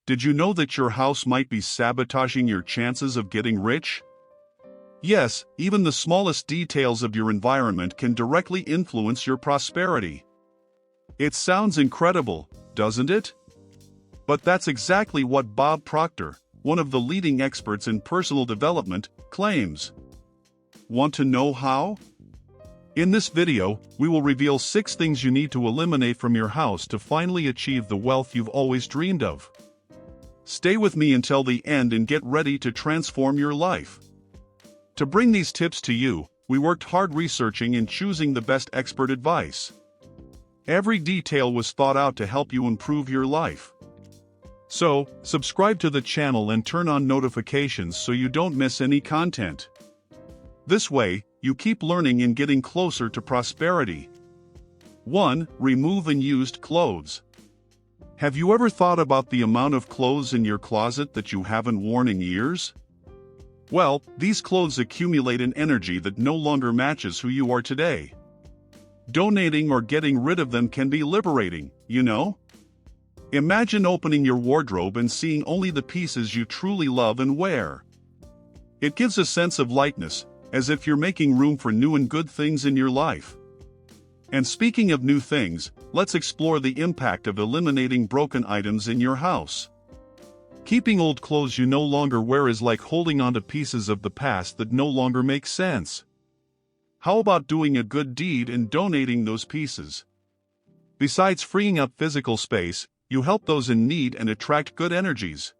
Did you know that your house might be sabotaging your chances of getting rich? Yes, even the smallest details of your environment can directly influence your prosperity. It sounds incredible, doesn't it? But that's exactly what Bob Proctor, one of the leading experts in personal development, claims. Want to know how? In this video, we will reveal 6 things you need to eliminate from your house to finally achieve the wealth you've always dreamed of. Stay with me until the end and get ready to transform your life. To bring these tips to you, we worked hard researching and choosing the best expert advice. Every detail was thought out to help you improve your life. So, subscribe to the channel and turn on notifications so you don't miss any content. This way, you keep learning and getting closer to prosperity. 1. Remove unused clothes. Have you ever thought about the amount of clothes in your closet that you haven't worn in years? Well, these clothes accumulate an energy that no longer matches who you are today. Donating or getting rid of them can be liberating, you know? Imagine opening your wardrobe and seeing only the pieces you truly love and wear. It gives a sense of lightness, as if you're making room for new and good things in your life. And speaking of new things, let's explore the impact of eliminating broken items in your house. Keeping old clothes you no longer wear is like holding on to pieces of the past that no longer make sense. How about doing a good deed and donating those pieces? Besides freeing up physical space, you help those in need and attract good energies.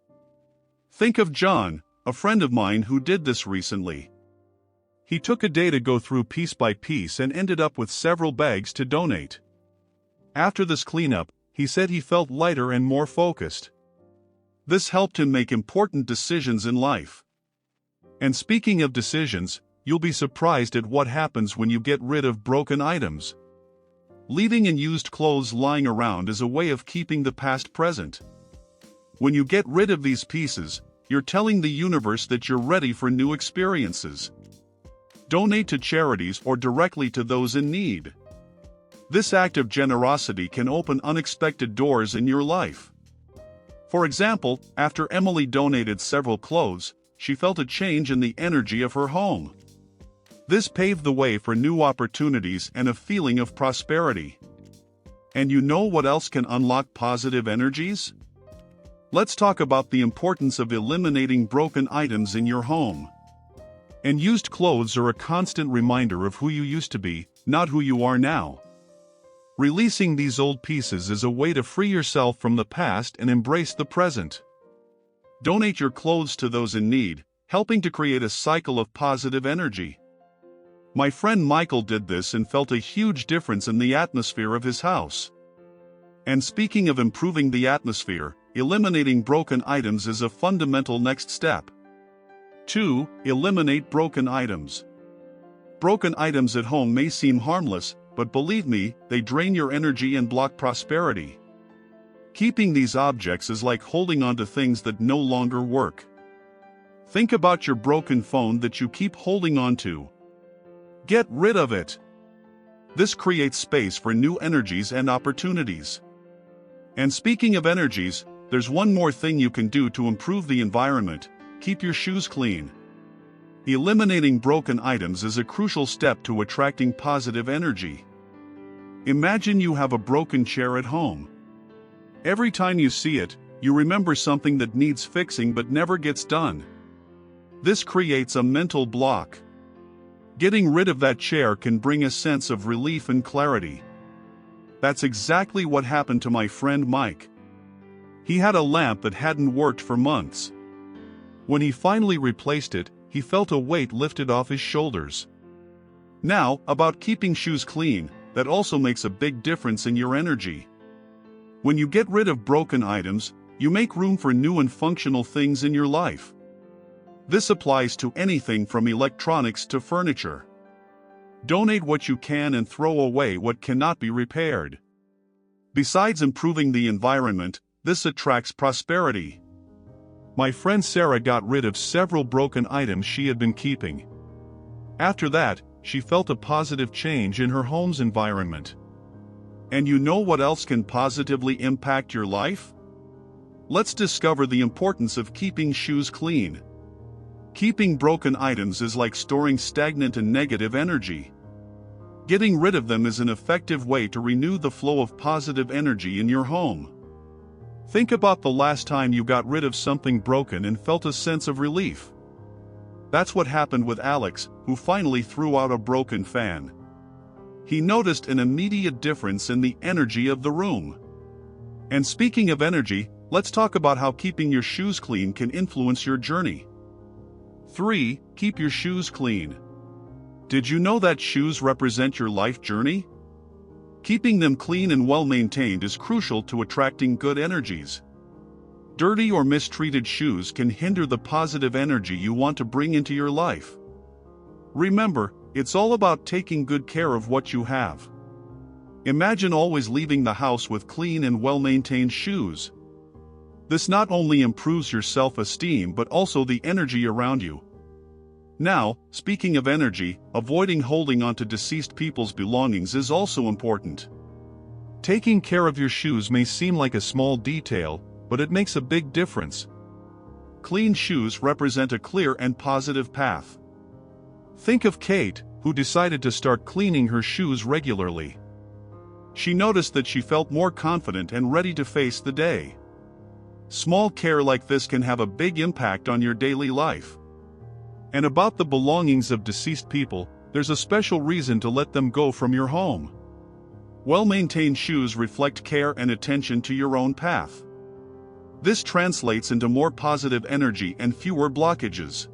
Think of John, a friend of mine who did this recently. He took a day to go through piece by piece and ended up with several bags to donate. After this cleanup, he said he felt lighter and more focused. This helped him make important decisions in life. And speaking of decisions, you'll be surprised at what happens when you get rid of broken items. Leaving unused clothes lying around is a way of keeping the past present. When you get rid of these pieces, you're telling the universe that you're ready for new experiences. Donate to charities or directly to those in need. This act of generosity can open unexpected doors in your life. For example, after Emily donated several clothes, she felt a change in the energy of her home. This paved the way for new opportunities and a feeling of prosperity. And you know what else can unlock positive energies? Let's talk about the importance of eliminating broken items in your home. And used clothes are a constant reminder of who you used to be, not who you are now. Releasing these old pieces is a way to free yourself from the past and embrace the present. Donate your clothes to those in need, helping to create a cycle of positive energy. My friend Michael did this and felt a huge difference in the atmosphere of his house. And speaking of improving the atmosphere, eliminating broken items is a fundamental next step. 2. Eliminate broken items. Broken items at home may seem harmless, but believe me, they drain your energy and block prosperity. Keeping these objects is like holding on to things that no longer work. Think about your broken phone that you keep holding on to. Get rid of it. This creates space for new energies and opportunities. And speaking of energies, there's one more thing you can do to improve the environment: keep your shoes clean. Eliminating broken items is a crucial step to attracting positive energy. Imagine you have a broken chair at home. Every time you see it, you remember something that needs fixing but never gets done. This creates a mental block. Getting rid of that chair can bring a sense of relief and clarity. That's exactly what happened to my friend Mike. He had a lamp that hadn't worked for months. When he finally replaced it, he felt a weight lifted off his shoulders. Now, about keeping shoes clean, that also makes a big difference in your energy. When you get rid of broken items, you make room for new and functional things in your life. This applies to anything from electronics to furniture. Donate what you can and throw away what cannot be repaired. Besides improving the environment, this attracts prosperity. My friend Sarah got rid of several broken items she had been keeping. After that, she felt a positive change in her home's environment. And you know what else can positively impact your life? let's discover the importance of keeping shoes clean. Keeping broken items is like storing stagnant and negative energy. Getting rid of them is an effective way to renew the flow of positive energy in your home. Think about the last time you got rid of something broken and felt a sense of relief. That's what happened with Alex, who finally threw out a broken fan. He noticed an immediate difference in the energy of the room. And speaking of energy, let's talk about how keeping your shoes clean can influence your journey. 3. Keep your shoes clean. Did you know that shoes represent your life journey? Keeping them clean and well-maintained is crucial to attracting good energies. Dirty or mistreated shoes can hinder the positive energy you want to bring into your life. Remember, it's all about taking good care of what you have. Imagine always leaving the house with clean and well-maintained shoes. This not only improves your self-esteem but also the energy around you. Now, speaking of energy, avoiding holding onto deceased people's belongings is also important. Taking care of your shoes may seem like a small detail, but it makes a big difference. Clean shoes represent a clear and positive path. Think of Kate, who decided to start cleaning her shoes regularly. She noticed that she felt more confident and ready to face the day. Small care like this can have a big impact on your daily life. And about the belongings of deceased people, there's a special reason to let them go from your home. Well-maintained shoes reflect care and attention to your own path. This translates into more positive energy and fewer blockages.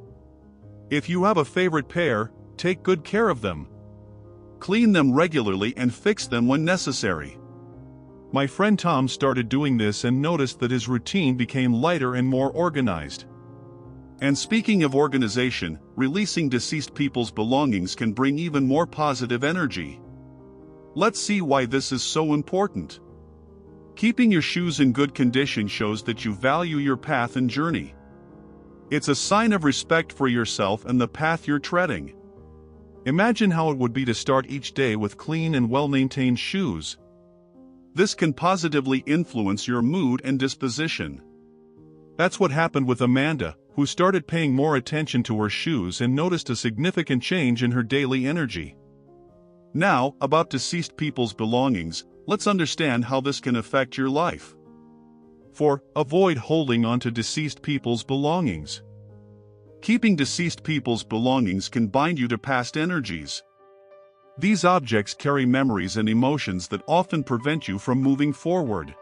If you have a favorite pair, take good care of them. Clean them regularly and fix them when necessary. My friend Tom started doing this and noticed that his routine became lighter and more organized. And speaking of organization, releasing deceased people's belongings can bring even more positive energy. Let's see why this is so important. Keeping your shoes in good condition shows that you value your path and journey. It's a sign of respect for yourself and the path you're treading. Imagine how it would be to start each day with clean and well-maintained shoes. This can positively influence your mood and disposition. That's what happened with Amanda, who started paying more attention to her shoes and noticed a significant change in her daily energy. Now, about deceased people's belongings, let's understand how this can affect your life. 4. Avoid holding on to deceased people's belongings. Keeping deceased people's belongings can bind you to past energies. These objects carry memories and emotions that often prevent you from moving forward.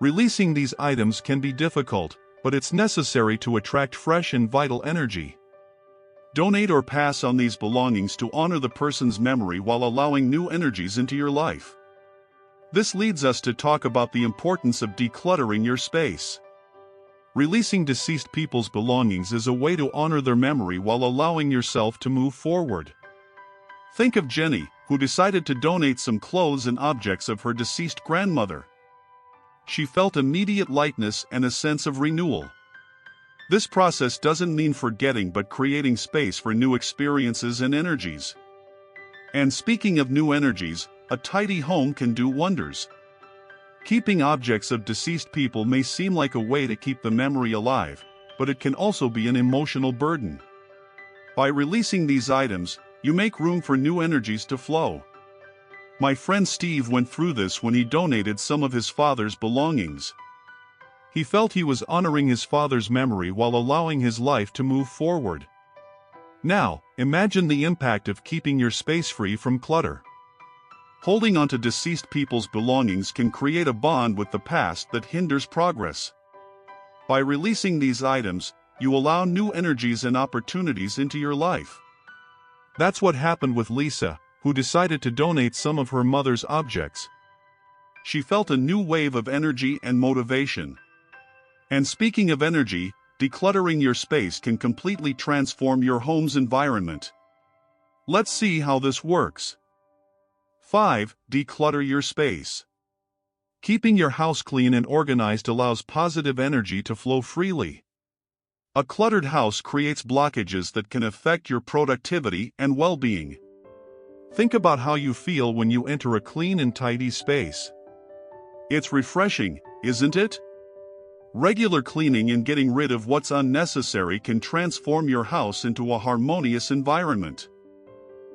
Releasing these items can be difficult, but it's necessary to attract fresh and vital energy. Donate or pass on these belongings to honor the person's memory while allowing new energies into your life. This leads us to talk about the importance of decluttering your space. Releasing deceased people's belongings is a way to honor their memory while allowing yourself to move forward. Think of Jenny, who decided to donate some clothes and objects of her deceased grandmother. She felt immediate lightness and a sense of renewal. This process doesn't mean forgetting but creating space for new experiences and energies. And speaking of new energies, a tidy home can do wonders. Keeping objects of deceased people may seem like a way to keep the memory alive, but it can also be an emotional burden. By releasing these items, you make room for new energies to flow. My friend Steve went through this when he donated some of his father's belongings. He felt he was honoring his father's memory while allowing his life to move forward. Now, imagine the impact of keeping your space free from clutter. Holding onto deceased people's belongings can create a bond with the past that hinders progress. By releasing these items, you allow new energies and opportunities into your life. That's what happened with Lisa, who decided to donate some of her mother's objects. She felt a new wave of energy and motivation. And speaking of energy, decluttering your space can completely transform your home's environment. Let's see how this works. 5. Declutter your space. Keeping your house clean and organized allows positive energy to flow freely. A cluttered house creates blockages that can affect your productivity and well-being. Think about how you feel when you enter a clean and tidy space. It's refreshing, isn't it? Regular cleaning and getting rid of what's unnecessary can transform your house into a harmonious environment.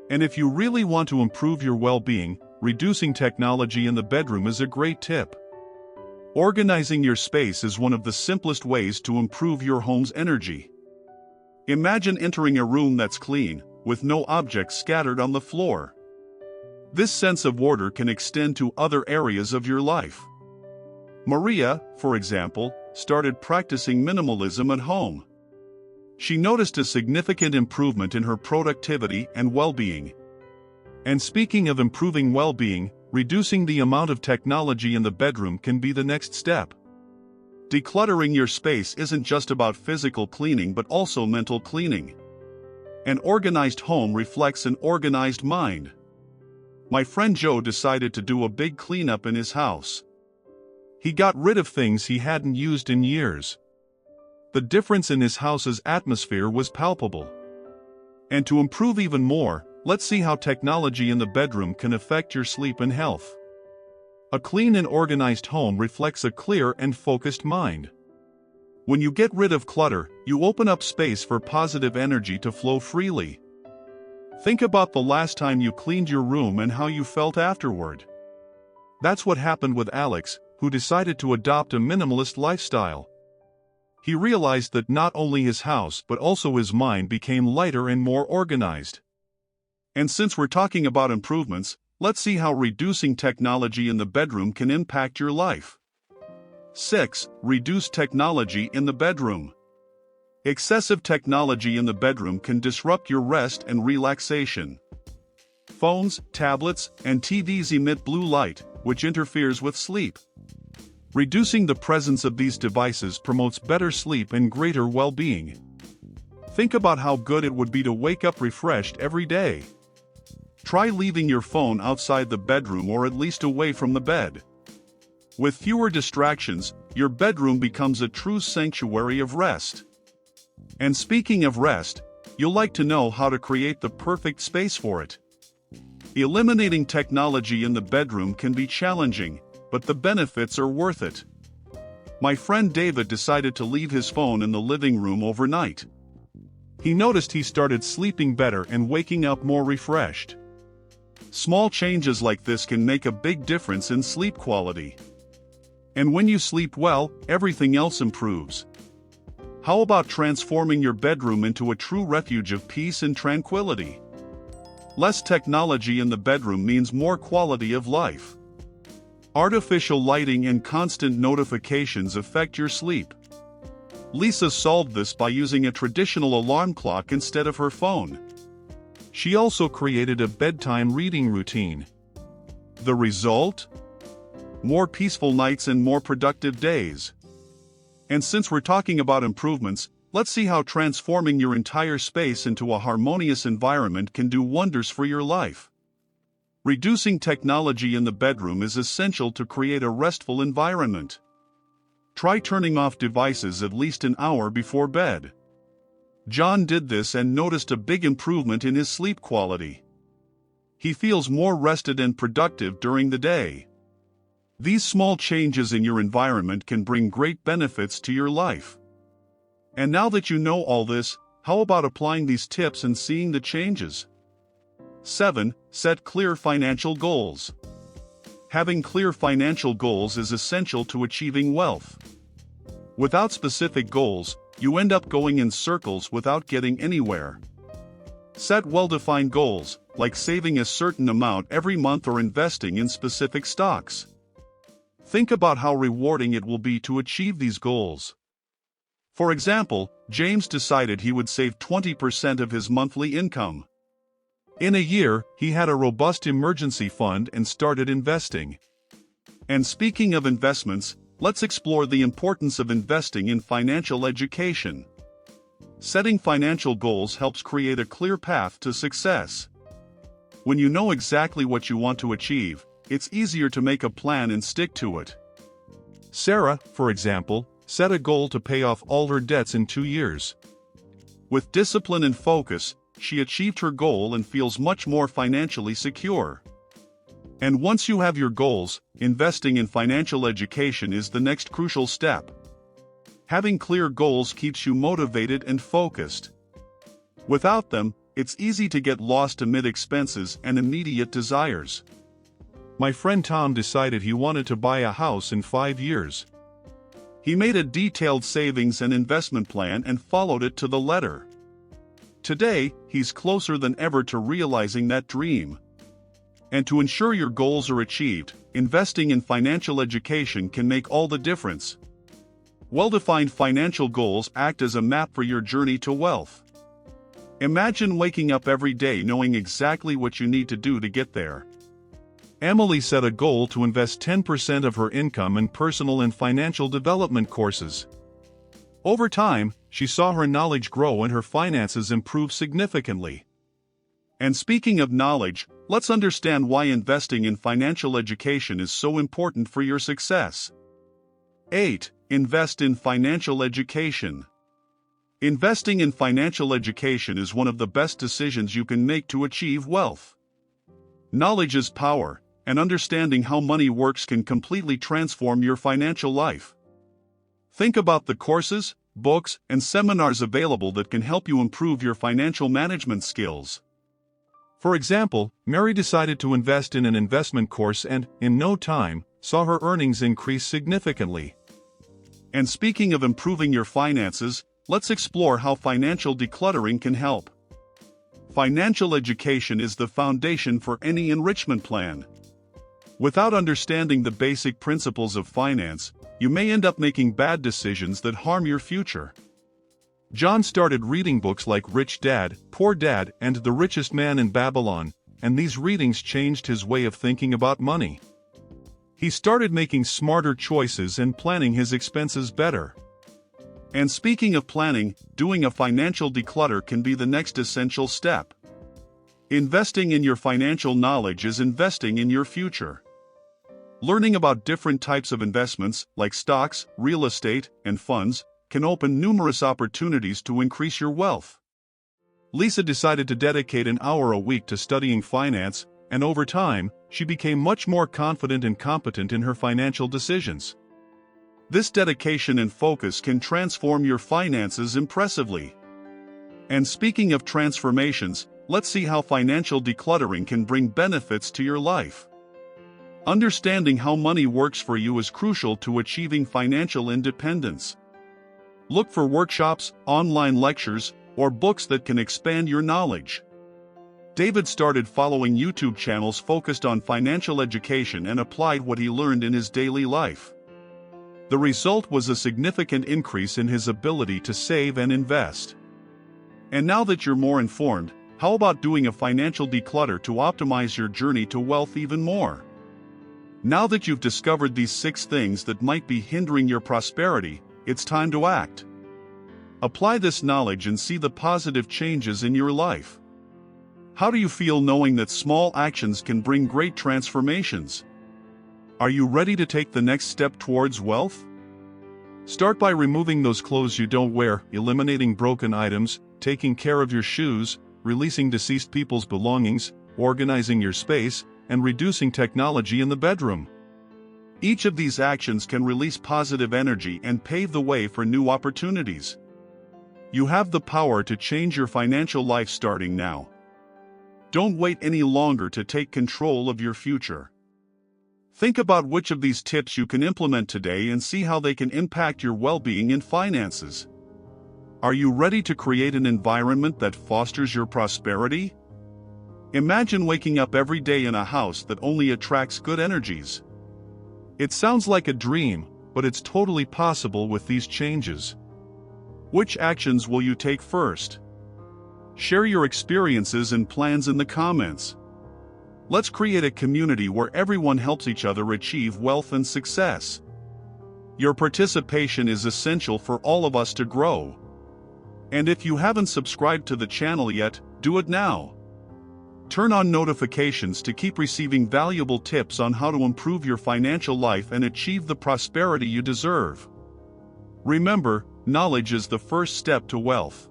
And if you really want to improve your well-being, reducing technology in the bedroom is a great tip. Organizing your space is one of the simplest ways to improve your home's energy. Imagine entering a room that's clean, with no objects scattered on the floor. This sense of order can extend to other areas of your life. Maria, for example, started practicing minimalism at home. She noticed a significant improvement in her productivity and well-being. And speaking of improving well-being, reducing the amount of technology in the bedroom can be the next step. Decluttering your space isn't just about physical cleaning but also mental cleaning. An organized home reflects an organized mind. My friend Joe decided to do a big cleanup in his house. He got rid of things he hadn't used in years. The difference in his house's atmosphere was palpable. And to improve even more, let's see how technology in the bedroom can affect your sleep and health. A clean and organized home reflects a clear and focused mind. When you get rid of clutter, you open up space for positive energy to flow freely. Think about the last time you cleaned your room and how you felt afterward. That's what happened with Alex, who decided to adopt a minimalist lifestyle. He realized that not only his house but also his mind became lighter and more organized. And since we're talking about improvements, let's see how reducing technology in the bedroom can impact your life. 6. Reduce technology in the bedroom. Excessive technology in the bedroom can disrupt your rest and relaxation. Phones, tablets, and TVs emit blue light, which interferes with sleep. Reducing the presence of these devices promotes better sleep and greater well-being. Think about how good it would be to wake up refreshed every day. Try leaving your phone outside the bedroom or at least away from the bed. With fewer distractions, your bedroom becomes a true sanctuary of rest. And speaking of rest, you'll like to know how to create the perfect space for it. Eliminating technology in the bedroom can be challenging, but the benefits are worth it. My friend David decided to leave his phone in the living room overnight. He noticed he started sleeping better and waking up more refreshed. Small changes like this can make a big difference in sleep quality. And when you sleep well, everything else improves. How about transforming your bedroom into a true refuge of peace and tranquility? Less technology in the bedroom means more quality of life. Artificial lighting and constant notifications affect your sleep. Lisa solved this by using a traditional alarm clock instead of her phone. She also created a bedtime reading routine. The result? More peaceful nights and more productive days. And since we're talking about improvements, let's see how transforming your entire space into a harmonious environment can do wonders for your life. Reducing technology in the bedroom is essential to create a restful environment. Try turning off devices at least an hour before bed. John did this and noticed a big improvement in his sleep quality. He feels more rested and productive during the day. These small changes in your environment can bring great benefits to your life. And now that you know all this, how about applying these tips and seeing the changes? 7. Set clear financial goals. Having clear financial goals is essential to achieving wealth. Without specific goals, you end up going in circles without getting anywhere. Set well-defined goals, like saving a certain amount every month or investing in specific stocks. Think about how rewarding it will be to achieve these goals. For example, James decided he would save 20% of his monthly income. In a year, he had a robust emergency fund and started investing. And speaking of investments, let's explore the importance of investing in financial education. Setting financial goals helps create a clear path to success. When you know exactly what you want to achieve, it's easier to make a plan and stick to it. Sarah, for example, set a goal to pay off all her debts in 2 years. With discipline and focus, she achieved her goal and feels much more financially secure. And once you have your goals, investing in financial education is the next crucial step. Having clear goals keeps you motivated and focused. Without them, it's easy to get lost amid expenses and immediate desires. My friend Tom decided he wanted to buy a house in 5 years. He made a detailed savings and investment plan and followed it to the letter. Today, he's closer than ever to realizing that dream. And to ensure your goals are achieved, investing in financial education can make all the difference. Well-defined financial goals act as a map for your journey to wealth. Imagine waking up every day knowing exactly what you need to do to get there. Emily set a goal to invest 10% of her income in personal and financial development courses. Over time, she saw her knowledge grow and her finances improve significantly. And speaking of knowledge, let's understand why investing in financial education is so important for your success. 8. Invest in financial education. Investing in financial education is one of the best decisions you can make to achieve wealth. Knowledge is power, and understanding how money works can completely transform your financial life. Think about the courses, books, and seminars available that can help you improve your financial management skills. For example, Mary decided to invest in an investment course and, in no time, saw her earnings increase significantly. And speaking of improving your finances, let's explore how financial decluttering can help. Financial education is the foundation for any enrichment plan. Without understanding the basic principles of finance, you may end up making bad decisions that harm your future. John started reading books like Rich Dad, Poor Dad, and The Richest Man in Babylon, and these readings changed his way of thinking about money. He started making smarter choices and planning his expenses better. And speaking of planning, doing a financial declutter can be the next essential step. Investing in your financial knowledge is investing in your future. Learning about different types of investments, like stocks, real estate, and funds, can open numerous opportunities to increase your wealth. Lisa decided to dedicate an hour a week to studying finance, and over time, she became much more confident and competent in her financial decisions. This dedication and focus can transform your finances impressively. And speaking of transformations, let's see how financial decluttering can bring benefits to your life. Understanding how money works for you is crucial to achieving financial independence. Look for workshops, online lectures, or books that can expand your knowledge. David started following YouTube channels focused on financial education and applied what he learned in his daily life. The result was a significant increase in his ability to save and invest. And now that you're more informed, how about doing a financial declutter to optimize your journey to wealth even more? Now that you've discovered these 6 things that might be hindering your prosperity, it's time to act. Apply this knowledge and see the positive changes in your life. How do you feel knowing that small actions can bring great transformations? Are you ready to take the next step towards wealth? Start by removing those clothes you don't wear, eliminating broken items, taking care of your shoes, releasing deceased people's belongings, organizing your space, and reducing technology in the bedroom. Each of these actions can release positive energy and pave the way for new opportunities. You have the power to change your financial life starting now. Don't wait any longer to take control of your future. Think about which of these tips you can implement today and see how they can impact your well-being and finances. Are you ready to create an environment that fosters your prosperity? Imagine waking up every day in a house that only attracts good energies. It sounds like a dream, but it's totally possible with these changes. Which actions will you take first? Share your experiences and plans in the comments. Let's create a community where everyone helps each other achieve wealth and success. Your participation is essential for all of us to grow. And if you haven't subscribed to the channel yet, do it now. Turn on notifications to keep receiving valuable tips on how to improve your financial life and achieve the prosperity you deserve. Remember, knowledge is the first step to wealth.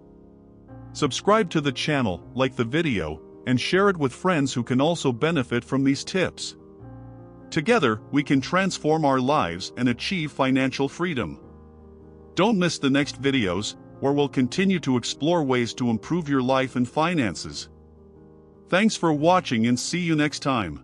Subscribe to the channel, like the video, and share it with friends who can also benefit from these tips. Together, we can transform our lives and achieve financial freedom. Don't miss the next videos, where we'll continue to explore ways to improve your life and finances. Thanks for watching and see you next time.